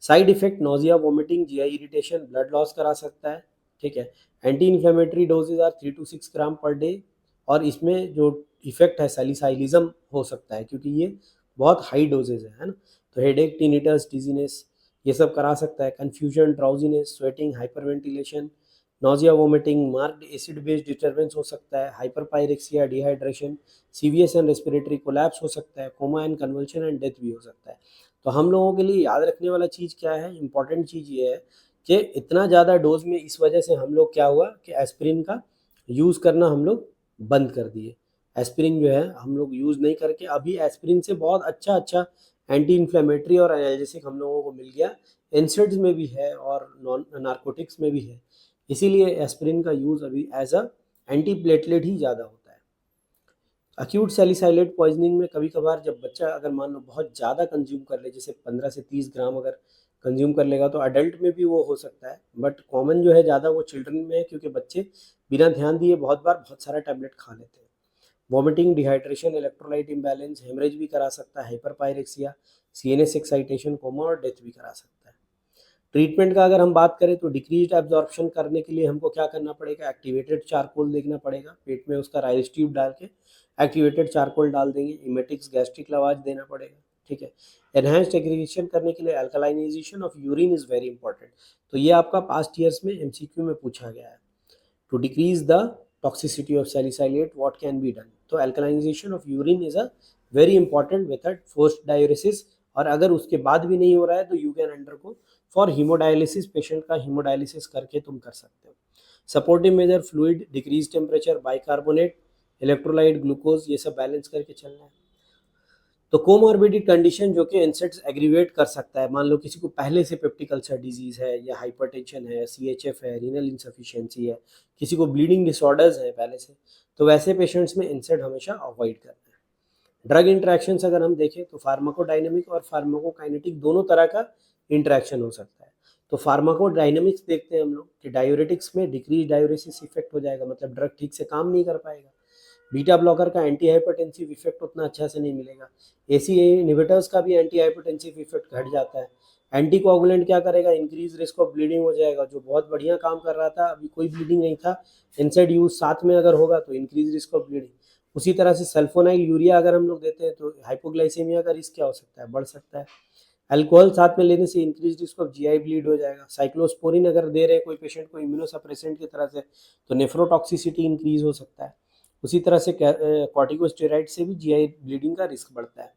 Side effect nausea, vomiting, GI irritation, blood loss करा सकता है, ठीक है। Anti inflammatory doses are 3 to 6 gram per day, और इसमें जो इफेक्ट है सैलिसाइलिज्म हो सकता है क्योंकि ये बहुत हाई डोजेज है ना। तो हेडेक, टिनिटस, डिजीनेस ये सब करा सकता है। Confusion, drowsiness, sweating, hyperventilation, nausea, vomiting, marked acid based disturbance हो सकता है, hyperpyrexia, dehydration, CVS and respiratory collapse हो सकता है, coma and convulsion and death भी हो सकता है। तो हम लोगों के लिए याद रखने वाला चीज़ क्या है, इंपॉर्टेंट चीज़ ये है कि इतना ज़्यादा डोज में इस वजह से हम लोग क्या हुआ कि एस्पिरिन का यूज़ करना हम लोग बंद कर दिए। एस्पिरिन जो है हम लोग यूज़ नहीं करके अभी एस्पिरिन से बहुत अच्छा अच्छा एंटी इन्फ्लेमेटरी और एनाल्जेसिक हम लोगों को मिल गया, एनसेड्स में भी है और नॉन नार्कोटिक्स में भी है। इसीलिए एस्पिरिन का यूज़ अभी एज अ एंटी प्लेटलेट ही ज़्यादा होता है। अक्यूट सैलिसाइलेट पॉइजनिंग में कभी कभार जब बच्चा अगर मान लो बहुत ज़्यादा कंज्यूम कर ले, जैसे 15 से 30 ग्राम अगर कंज्यूम कर लेगा तो अडल्ट में भी वो हो सकता है, बट कॉमन जो है ज़्यादा वो चिल्ड्रन में है क्योंकि बच्चे बिना ध्यान दिए बहुत बार बहुत सारा टैबलेट खा लेते हैं। Vomiting, dehydration, electrolyte imbalance, haemorrhage भी करा सकता है, हाइपरपायरेक्सिया, सीएनएस एक्साइटेशन, कोमा और डेथ भी करा सकता है। ट्रीटमेंट का अगर हम बात करें तो डिक्रीज एब्जॉर्प्शन करने के लिए हमको क्या करना पड़ेगा, एक्टिवेटेड चारकोल देखना पड़ेगा, पेट में उसका राइस ट्यूब डाल के एक्टिवेटेड चारकोल डाल देंगे, इमेटिक्स गैस्ट्रिक लवाज देना पड़ेगा, ठीक है। एनहांस्ड एग्रीगेशन करने के लिए alkalinisation of urine is very important. तो ये आपका पास्ट ईयर्स में एमसीक्यू में पूछा गया है। To decrease the toxicity of salicylate what can be done, तो alkalinisation of urine is a very important method, forced diuresis, और अगर उसके बाद भी नहीं हो रहा है तो you can undergo for haemodialysis, patient का हीमोडायलिसिस करके तुम कर सकते हो। Supportive measure fluid, decrease temperature, bicarbonate, electrolyte, glucose, ये सब बैलेंस करके चलना है। तो कोमॉर्बिडिक कंडीशन जो कि इंसेक्ट्स एग्रीवेट कर सकता है, मान लो किसी को पहले से पेप्टिक अल्सर डिजीज है या हाइपरटेंशन है, सीएचएफ है, रीनल इंसफिशिएंसी है, किसी को ब्लीडिंग डिसऑर्डर्स है पहले से, तो वैसे पेशेंट्स में इंसेक्ट हमेशा अवॉइड करना है। ड्रग इंटरेक्शंस अगर हम देखें तो फार्माकोडायनेमिक और फार्माकोकाइनेटिक दोनों तरह का इंटरेक्शन हो सकता है। तो फार्माकोडायनेमिक्स देखते हैं हम लोग कि डायूरेटिक्स में डिक्रीज डायूरेसिस इफेक्ट हो जाएगा, मतलब ड्रग ठीक से काम नहीं कर पाएगा। बीटा ब्लॉकर का एंटी हाइपरटेंसिव इफेक्ट उतना अच्छा से नहीं मिलेगा। एसीए इनहिबिटर्स का भी एंटी हाइपरटेंसिव इफेक्ट घट जाता है। एंटी कोगुलेंट क्या करेगा, इंक्रीज रिस्क ऑफ ब्लीडिंग हो जाएगा, जो बहुत बढ़िया काम कर रहा था अभी कोई ब्लीडिंग नहीं था, इंसेड यूज साथ में अगर होगा तो इंक्रीज रिस्क ऑफ ब्लीडिंग। उसी तरह से सल्फोनाइल यूरिया अगर हम लोग देते हैं तो हाइपोग्लाइसेमिया का रिस्क क्या हो सकता है, बढ़ सकता है। अल्कोहल साथ में लेने से increase risk of GI bleed हो जाएगा। साइक्लोस्पोरिन अगर दे रहे हैं कोई पेशेंट को इम्यूनोसप्रेसेंट की तरह से तो नेफ्रोटॉक्सिसिटी इंक्रीज हो सकता है। उसी तरह से कॉर्टिकोस्टेरॉइड से भी जीआई ब्लीडिंग का रिस्क बढ़ता है।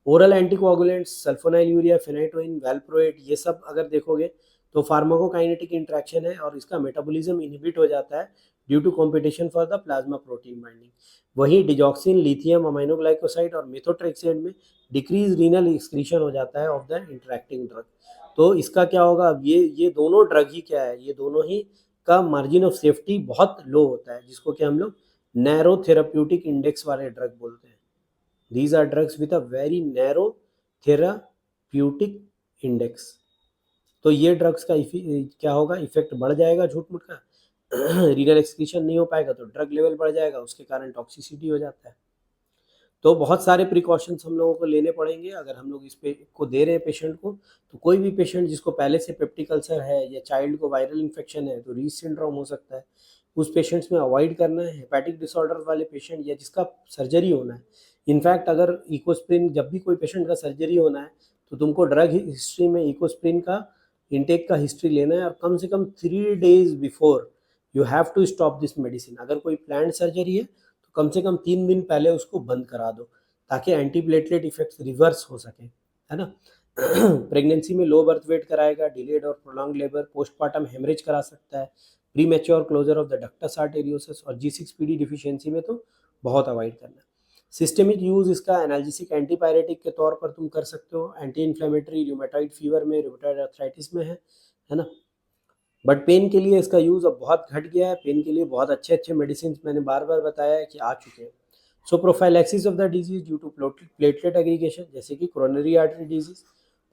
Oral anticoagulants, sulphonylurea, phenytoin, valproate, ये सब अगर देखोगे तो फार्माकोकाइनेटिक इंट्रैक्शन है और इसका मेटाबॉलिज्म इनहिबिट हो जाता है due to competition for the plasma protein binding. वहीं डिजॉक्सिन, लिथियम, अमाइनोग्लाइकोसाइड और मेथोट्रेक्सेड में डिक्रीज रीनल एक्सक्रीशन हो जाता है ऑफ द इंटरैक्टिंग ड्रग। तो इसका क्या होगा, अब ये दोनों ड्रग ही क्या है, ये दोनों ही का मार्जिन ऑफ सेफ्टी बहुत लो होता है, जिसको कि हम लोग नैरो थेराप्यूटिक इंडेक्स वाले ड्रग बोलते हैं। These are drugs with a very narrow therapeutic index। तो ये ड्रग्स का क्या होगा, इफेक्ट बढ़ जाएगा झूठ मूठ का, रीनल एक्सक्रीशन नहीं हो पाएगा तो ड्रग लेवल बढ़ जाएगा, उसके कारण टॉक्सिसिटी हो जाता है। तो बहुत सारे प्रिकॉशंस हम लोगों को लेने पड़ेंगे अगर हम लोग इस पे को दे रहे हैं पेशेंट को। तो कोई भी पेशेंट जिसको पहले से पेप्टिक अल्सर है या चाइल्ड को वायरल इन्फेक्शन है तो रीच सिंड्रोम हो सकता है, उस पेशेंट्स में अवॉइड करना है। हेपेटिक डिसऑर्डर वाले पेशेंट या जिसका सर्जरी होना है, इनफैक्ट अगर इकोस्प्रिन, जब भी कोई पेशेंट का सर्जरी होना है तो तुमको ड्रग हिस्ट्री में इकोस्प्रिन का इनटेक का हिस्ट्री लेना है, और कम से कम 3 days before you have to stop this medicine. अगर कोई प्लान सर्जरी है तो कम से कम 3 दिन पहले उसको बंद करा दो ताकि एंटीप्लेटलेट इफेक्ट्स रिवर्स हो सके, है ना। प्रेगनेंसी में लो बर्थ वेट कराएगा, डिलेड और प्रोलॉन्ग लेबर, पोस्टपार्टम हेमरेज करा सकता है, premature closure of the ductus arteriosus, और G6PD डिफिशियंसी में तो बहुत अवॉइड करना है। सिस्टेमिक यूज इसका एनाल्जेसिक एंटीपायरेटिक के तौर पर तुम कर सकते हो, एंटी इन्फ्लेमेटरी रूमेटॉइड फीवर में, रूमेटॉइड आर्थराइटिस में है ना। बट पेन के लिए इसका यूज अब बहुत घट गया है, पेन के लिए बहुत अच्छे अच्छे मेडिसिन मैंने बार बार बताया है कि आ चुके हैं। So prophylaxis of the disease due to platelet aggregation, जैसे कि coronary artery disease,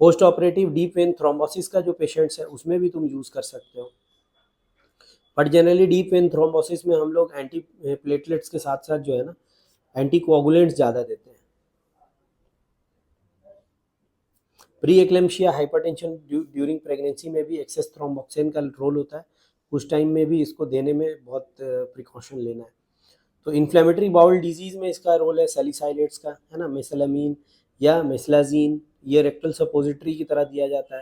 post operative deep vein thrombosis का जो पेशेंट्स है उसमें भी तुम यूज कर सकते हो। But generally deep vein thrombosis में हम लोग एंटी प्लेटलेट्स के साथ साथ जो है ना एंटी कोगुलेंट्स ज़्यादा देते हैं। Pre eclampsia hypertension during pregnancy में भी एक्सेस थ्रोम्बोक्सिन का रोल होता है, उस टाइम में भी इसको देने में बहुत प्रिकॉशन लेना है। तो इन्फ्लेमेटरी बाउल डिजीज़ में इसका रोल है सैलिसाइलेट्स का, है ना, मेसलामीन या मेसलाजीन, ये रेक्टल सपोजिटरी की तरह दिया जाता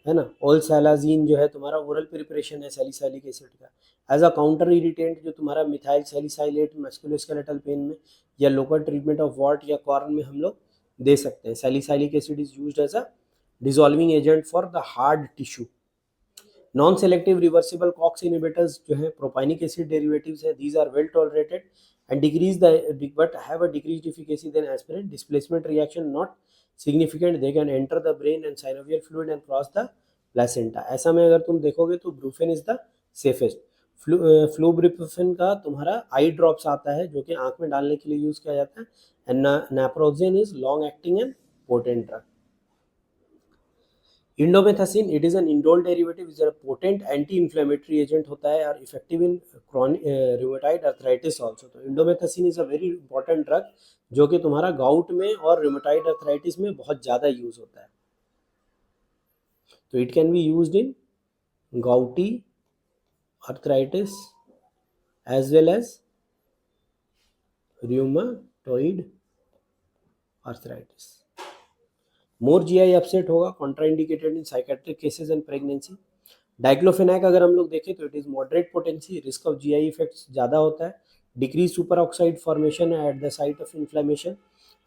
है ना। ओलसैलाजीन जो है तुम्हारा ओरल प्रिपरेशन है सैलिसाइलिक एसिड का, एज अ काउंटर इरिटेंट जो तुम्हारा मिथाइल सैलिसाइलेट मस्कुलोस्केलेटल पेन में या लोकल ट्रीटमेंट ऑफ वार्ट या कॉर्न में हम लोग दे सकते हैं। Salicylic acid is used as a dissolving agent for the hard tissue. Non selective reversible COX inhibitors जो है प्रोपाइनिक एसिड डेरिवेटिव्स है, these are well tolerated and decrease the but have a decreased efficacy than aspirin. Displacement reaction not significant, they can enter the brain and synovial fluid and cross the placenta. ऐसा में अगर तुम देखोगे तो Brufen is the safest. फ्लूब्रिफेन का तुम्हारा eye drops आता है जो कि आंख में डालने के लिए यूज किया जाता है, and naproxen is long acting and potent drug. Indomethacin, it is an indole derivative, is a potent anti inflammatory agent होता है और effective in rheumatoid arthritis also. तो indomethacin is a very important drug जो कि तुम्हारा gout में और rheumatoid arthritis में बहुत ज़्यादा यूज होता है। तो it can be used in gouty arthritis as well as rheumatoid arthritis. More GI upset होगा, contraindicated in psychiatric cases and pregnancy. Diclofenac अगर हम लोग देखें तो it is moderate potency, risk of GI effects ज़्यादा होता है, decrease super oxide formation at the site of inflammation,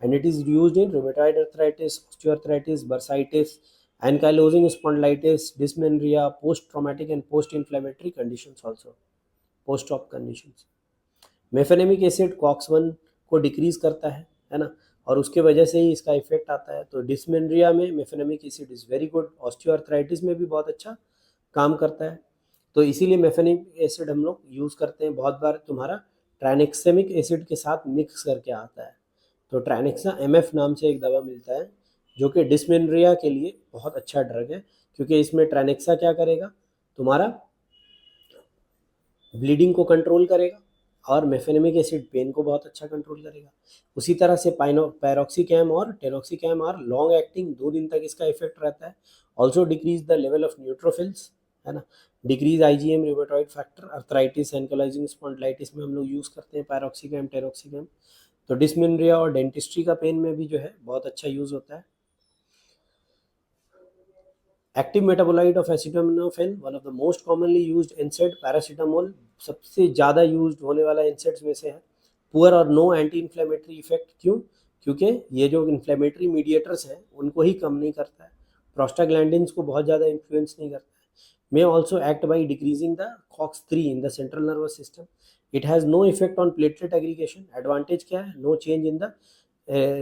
and it is used in rheumatoid arthritis, osteoarthritis, bursitis, ankylosing spondylitis, dysmenorrhea, post traumatic and post inflammatory conditions also, post op conditions. Mefenamic acid COX 1 को decrease करता है ना, और उसके वजह से ही इसका effect आता है। तो डिस्मेनोरिया में mefenamic acid is very good, osteoarthritis में भी बहुत अच्छा काम करता है। तो इसीलिए मेफेनेमिक एसिड हम लोग यूज़ करते हैं। बहुत बार तुम्हारा ट्राइनेक्सेमिक एसिड के साथ मिक्स करके आता है, तो ट्राइनेक्सा MF नाम से एक दवा मिलता है जो कि डिस्मेनोरिया के लिए बहुत अच्छा ड्रग है, क्योंकि इसमें ट्राइनेक्सा क्या करेगा, तुम्हारा ब्लीडिंग को कंट्रोल करेगा और मेफेनेमिक एसिड पेन को बहुत अच्छा कंट्रोल करेगा। उसी तरह से पैरोक्सिकैम और टेरोक्सिकैम आर लॉन्ग एक्टिंग, 2 दिन तक इसका इफेक्ट रहता है। Also decrease the level of neutrophils, है ना, decrease IgM rheumatoid factor, arthritis, ankylosing spondylitis में हम लोग यूज़ करते हैं पैरोक्सिकैम टेरोक्सिकैम। तो डिस्मेनोरिया और डेंटिस्ट्री का पेन में भी जो है बहुत अच्छा यूज़ होता है। Active metabolite of acetaminophen, one of the most commonly used NSAID, paracetamol सबसे ज़्यादा यूज्ड होने वाला NSAIDs में से है। पुअर और नो एंटी इन्फ्लेमेटरी इफेक्ट, क्यों? क्योंकि ये जो इन्फ्लेमेटरी मीडिएटर्स हैं उनको ही कम नहीं करता है, प्रोस्टाग्लैंडिन्स को बहुत ज़्यादा इन्फ्लुएंस नहीं करता है। May also act by decreasing the COX-3 in the central nervous system. It has no effect on platelet aggregation. Advantage क्या है? No change in the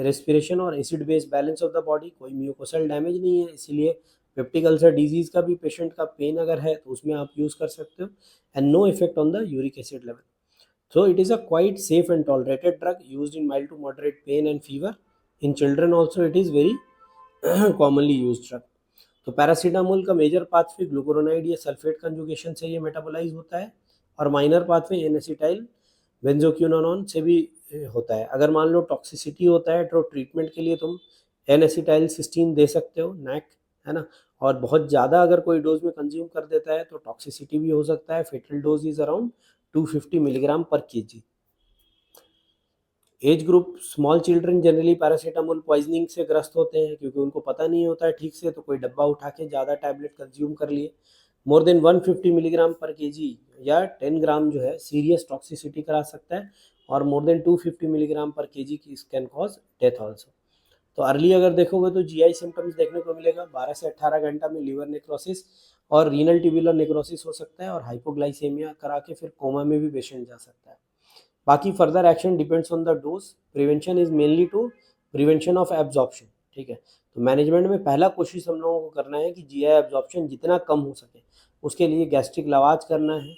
respiration और acid base balance of the body, कोई mucosal damage नहीं है, इसीलिए peptic ulcer disease का भी patient का पेन अगर है तो उसमें आप यूज़ कर सकते हो, and no effect on the uric acid level. So it is a quite safe and tolerated drug used in mild to moderate pain and fever. In children also it is very commonly used drug. तो paracetamol का major pathway glucuronide या sulphate conjugation से ये metabolise होता है, और minor pathway N acetyl benzoquinone से भी होता है। अगर मान लो टॉक्सिसिटी होता है तो ट्रीटमेंट के लिए तुम N-एसिटाइलसिस्टीन दे सकते हो, नैक, है ना। और बहुत ज़्यादा अगर कोई डोज में कंज्यूम कर देता है तो टॉक्सिसिटी भी हो सकता है। Fatal dose is around 250 milligram per KG. Age group small children generally paracetamol poisoning से ग्रस्त होते हैं क्योंकि उनको पता नहीं होता है ठीक से, तो कोई डब्बा उठा के ज़्यादा टैबलेट कंज्यूम कर लिए। More than 150 milligram per KG या 10 ग्राम जो है सीरियस टॉक्सिसिटी करा सकता है, और more than 250 milligram per KG की कैन कॉज डेथ ऑल्सो। तो अर्ली अगर देखोगे तो जीआई सिम्टम्स देखने को मिलेगा। 12 से 18 घंटा में लीवर नेक्रोसिस और रीनल ट्यूबुलर नेक्रोसिस हो सकता है, और हाइपोग्लाइसेमिया करा के फिर कोमा में भी पेशेंट जा सकता है। बाकी further action depends on the dose. Prevention is mainly to prevention of absorption, ठीक है। तो मैनेजमेंट में पहला कोशिश हम लोगों को करना है कि जीआई एब्जॉर्प्शन जितना कम हो सके उसके लिए गैस्ट्रिक लवाज करना है।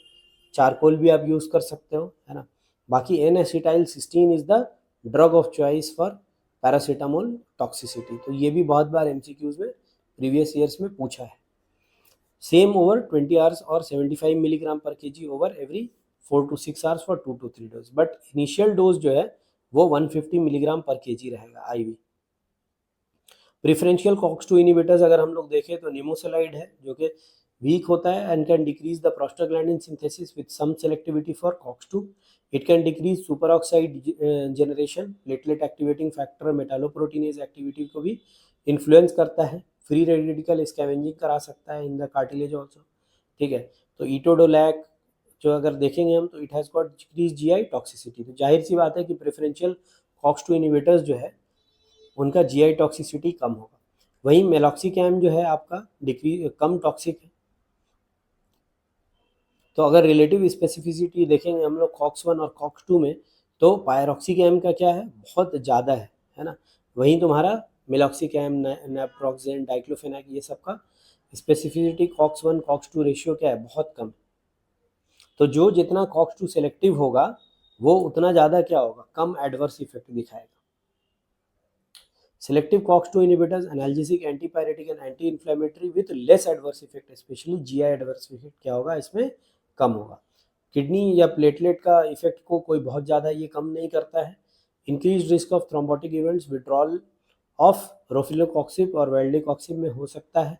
चारकोल भी आप यूज़ कर सकते हो, है ना। बाकी N acetylcysteine is the drug of choice for paracetamol toxicity. तो ये भी बहुत बार एमसीक्यूज में प्रीवियस ईयर्स में पूछा है। सेम ओवर 20 आवर्स और 75 milligram per KG over every 4 to 6 hours for 2 to 3 dose. But initial dose जो है वो 150 मिलीग्राम पर केजी रहेगा आईवी। प्रिफरेंशियल कॉक्स-2 इनिबिटर्स अगर हम लोग देखें तो निमोसेलाइड है जो कि वीक होता है and can decrease the prostaglandin synthesis with some selectivity for COX two. It can decrease superoxide generation, platelet activating factor, metalloproteinase activity को भी इन्फ्लुएंस करता है। फ्री रेडिकल स्कैवेंजिंग करा सकता है इन द कार्टिलेज ऑल्सो, ठीक है। तो इटोडोलैक जो अगर देखेंगे हम तो it has got decrease GI toxicity. तो जाहिर सी बात है कि प्रेफरेंशियल कॉक्स-2 इनिबिटर्स जो है उनका जीआई टॉक्सिसिटी कम होगा। वहीं मेलॉक्सिकैम जो है आपका कम टॉक्सिक है। तो अगर रिलेटिव स्पेसिफिसिटी देखेंगे हम लोग कॉक्स-1 और कॉक्स-2 में, तो पायरोक्सिकैम का क्या है, बहुत ज़्यादा है ना। वहीं तुम्हारा मेलॉक्सिकैम, नैप्रोक्सेन, डाइक्लोफेनाक, ये सब का स्पेसिफिसिटी कॉक्स-1 कॉक्स-2 रेशियो क्या है, बहुत कम। तो जो जितना कॉक्स-2 सेलेक्टिव होगा वो उतना ज़्यादा क्या होगा, कम एडवर्स इफेक्ट दिखाएगा। Selective COX-2 inhibitors, analgesic, antipyretic and anti-inflammatory with less adverse effect, especially GI adverse effect क्या होगा इसमें, कम होगा। किडनी या प्लेटलेट का इफेक्ट को कोई बहुत ज़्यादा ये कम नहीं करता है। Increase risk of thrombotic events, withdrawal of rofecoxib और वेल्डिकॉक्सिब में हो सकता है।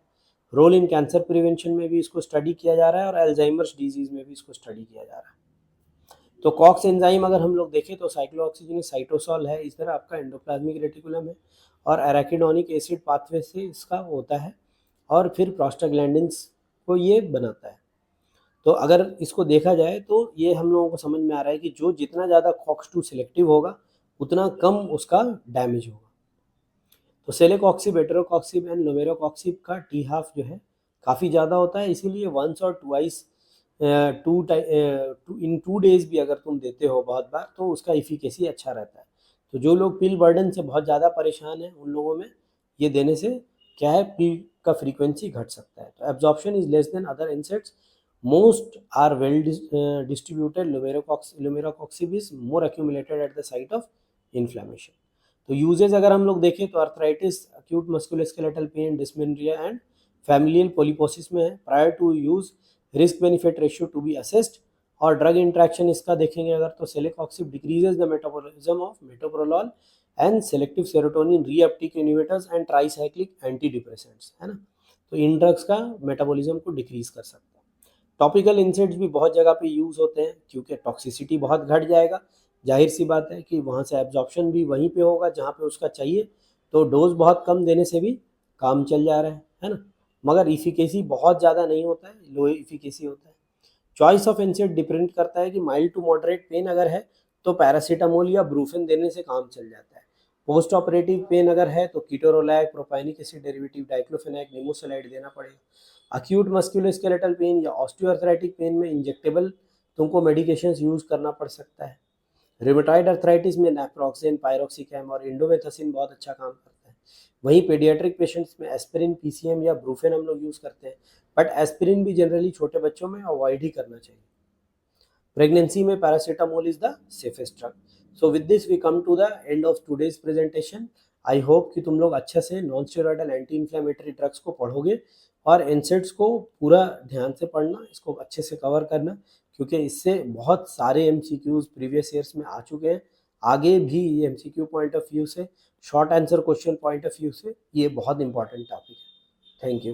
रोल इन कैंसर प्रिवेंशन में भी इसको स्टडी किया जा रहा है और अल्जाइमर्स डिजीज़ में भी इसको स्टडी किया जा रहा है। तो कॉक्स एंजाइम अगर हम लोग देखें तो साइक्लोऑक्सीजनेस साइटोसॉल है, इस तरह आपका एंडोप्लाज्मिक रेटिकुलम है, और एराकिडोनिक एसिड पाथवे से इसका होता है, और फिर प्रोस्टाग्लैंडिन्स को ये बनाता है। तो अगर इसको देखा जाए तो ये हम लोगों को समझ में आ रहा है कि जो जितना ज़्यादा कॉक्स-2 सिलेक्टिव होगा उतना कम उसका डैमेज होगा। तो सेलेकॉक्सिब, एटरोकॉक्सिब एंड लोमेरोकॉक्सिब का टी हाफ जो है काफ़ी ज़्यादा होता है, इसीलिए वंस और ट्वाइस इन 2 डेज भी अगर तुम देते हो बहुत बार तो उसका इफिकेसी अच्छा रहता है। तो जो लोग पिल बर्डन से बहुत ज़्यादा परेशान हैं उन लोगों में ये देने से क्या है, पिल का फ्रीक्वेंसी घट सकता है। तो absorption is less than other NSAIDs, most are well distributed, lumiracoxib is more accumulated at the site of inflammation. तो यूजेज अगर हम लोग देखें तो arthritis, acute musculoskeletal pain, dysmenorrhea and familial polyposis में है। Prior to use risk benefit ratio to be assessed. और drug interaction इसका देखेंगे अगर तो celecoxib decreases the metabolism of metoprolol and selective serotonin reuptake inhibitors and tricyclic anti depressants, है ना। तो इन ड्रग्स का मेटाबॉलिज्म को डिक्रीज कर सकता है। टॉपिकल इंसेट्स भी बहुत जगह पे यूज होते हैं क्योंकि टॉक्सिसिटी बहुत घट जाएगा। जाहिर सी बात है कि वहाँ से एब्जॉर्प्शन भी वहीं पे होगा जहाँ पे उसका चाहिए, तो डोज बहुत कम देने से भी काम चल जा रहा है ना। मगर इफिकेसी बहुत ज़्यादा नहीं होता है, लो इफिकेसी होता है। चॉइस ऑफ एनसेड डिपेंड करता है कि माइल्ड टू मॉडरेट पेन अगर है तो पैरासीटामोल या ब्रूफेन देने से काम चल जाता है। पोस्ट ऑपरेटिव पेन अगर है तो कीटोरोलैक, प्रोपाइनिक एसिड डेरिवेटिव, डाइक्लोफेनाक, निमोसेलाइड देना पड़ेगा। अक्यूट मस्कुलोस्केलेटल पेन या ऑस्टियोआर्थराइटिक पेन में इंजेक्टेबल तुमको मेडिकेशंस यूज करना पड़ सकता है। रिमेटॉइड अर्थराइटिस में नैप्रोक्सेन, पायरोक्सिकैम और इंडोमेथसिन बहुत अच्छा काम करता है। वहीं पेडियाट्रिक पेशेंट्स में एस्पिरिन, पीसीएम या ब्रूफेन हम लोग यूज़ करते हैं, बट एस्पिरिन भी जनरली छोटे बच्चों में अवॉइड ही करना चाहिए। प्रेगनेंसी में paracetamol is the safest drug. So with this we come to the end of today's presentation. I hope कि तुम लोग अच्छे से non steroidal anti inflammatory drugs को पढ़ोगे और एनसेट्स को पूरा ध्यान से पढ़ना, इसको अच्छे से कवर करना, क्योंकि इससे बहुत सारे एमसीक्यूज प्रीवियस ईयर्स में आ चुके हैं। आगे भी एमसीक्यू पॉइंट ऑफ व्यू से, short answer question point of view से ये बहुत इंपॉर्टेंट टॉपिक है। Thank you.